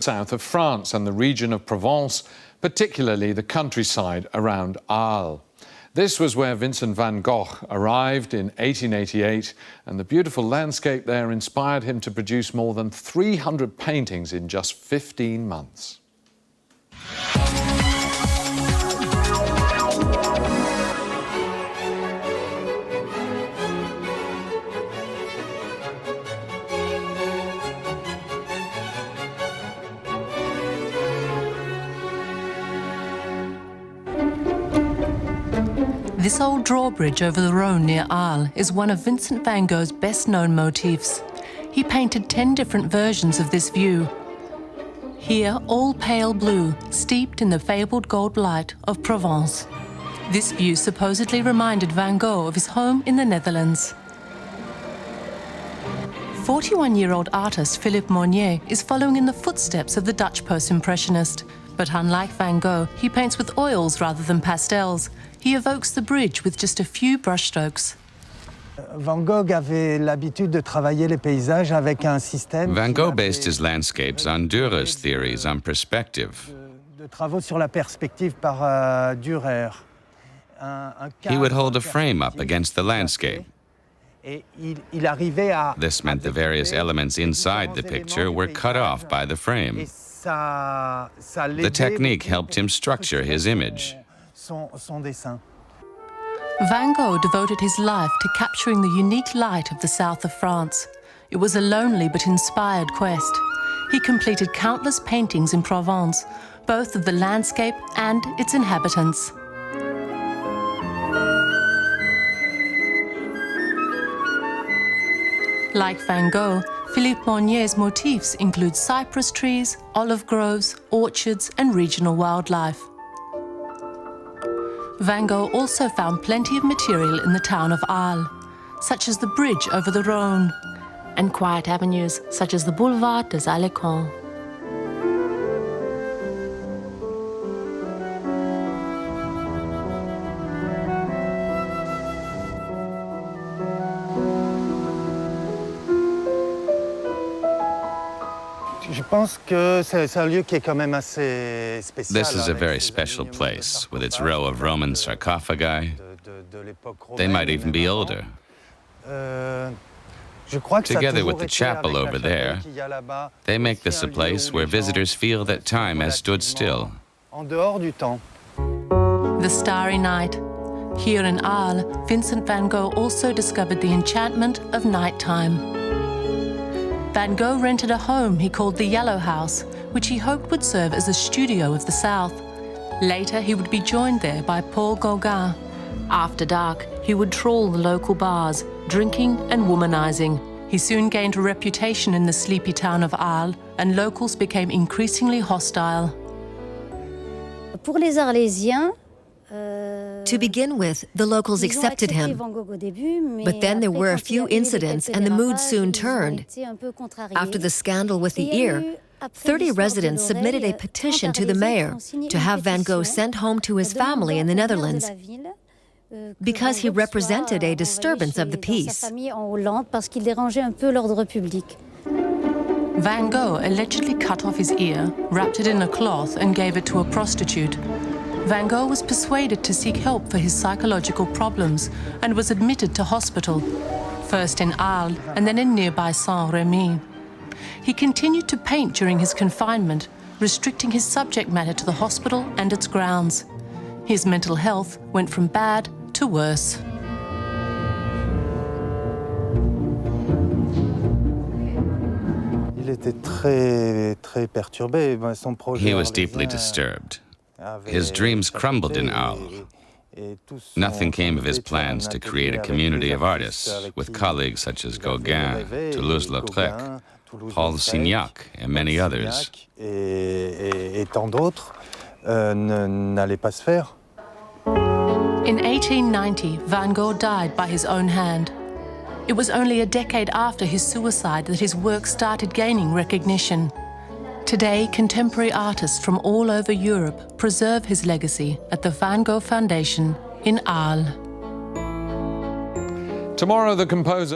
south of France and the region of Provence, particularly the countryside around Arles. This was where Vincent van Gogh arrived in 1888, and the beautiful landscape there inspired him to produce more than 300 paintings in just 15 months. This old drawbridge over the Rhone near Arles is one of Vincent van Gogh's best-known motifs. He painted 10 different versions of this view. Here, all pale blue, steeped in the fabled gold light of Provence. This view supposedly reminded Van Gogh of his home in the Netherlands. 41-year-old artist Philippe Monnier is following in the footsteps of the Dutch post-impressionist. But unlike Van Gogh, he paints with oils rather than pastels. He evokes the bridge with just a few brushstrokes. Van Gogh avait l'habitude de travailler les paysages avec un système. Van Gogh based his landscapes on Dürer's theories on perspective. De travaux sur la perspective par Dürer. He would hold a frame up against the landscape. This meant the various elements inside the picture were cut off by the frame. The technique helped him structure his image. Van Gogh devoted his life to capturing the unique light of the south of France. It was a lonely but inspired quest. He completed countless paintings in Provence, both of the landscape and its inhabitants. Like Van Gogh, Philippe Monnier's motifs include cypress trees, olive groves, orchards, and regional wildlife. Van Gogh also found plenty of material in the town of Arles, such as the bridge over the Rhone, and quiet avenues such as the boulevard des Allyscamp. This is a very special place, with its row of Roman sarcophagi. They might even be older. Together with the chapel over there, they make this a place where visitors feel that time has stood still. The Starry Night. Here in Arles, Vincent van Gogh also discovered the enchantment of nighttime. Van Gogh rented a home he called the Yellow House, which he hoped would serve as a studio of the South. Later, he would be joined there by Paul Gauguin. After dark, he would trawl the local bars, drinking and womanizing. He soon gained a reputation in the sleepy town of Arles, and locals became increasingly hostile. Pour les Arlésiens, to begin with, the locals accepted him, but then there were a few incidents and the mood soon turned. After the scandal with the ear, 30 residents submitted a petition to the mayor to have Van Gogh sent home to his family in the Netherlands because he represented a disturbance of the peace. Van Gogh allegedly cut off his ear, wrapped it in a cloth and gave it to a prostitute. Van Gogh was persuaded to seek help for his psychological problems and was admitted to hospital, first in Arles and then in nearby Saint Remy. He continued to paint during his confinement, restricting his subject matter to the hospital and its grounds. His mental health went from bad to worse. He was deeply disturbed. His dreams crumbled in Arles. Nothing came of his plans to create a community of artists with colleagues such as Gauguin, Toulouse-Lautrec, Paul Signac, and many others. In 1890, Van Gogh died by his own hand. It was only a decade after his suicide that his work started gaining recognition. Today, contemporary artists from all over Europe preserve his legacy at the Van Gogh Foundation in Arles. Tomorrow, the composer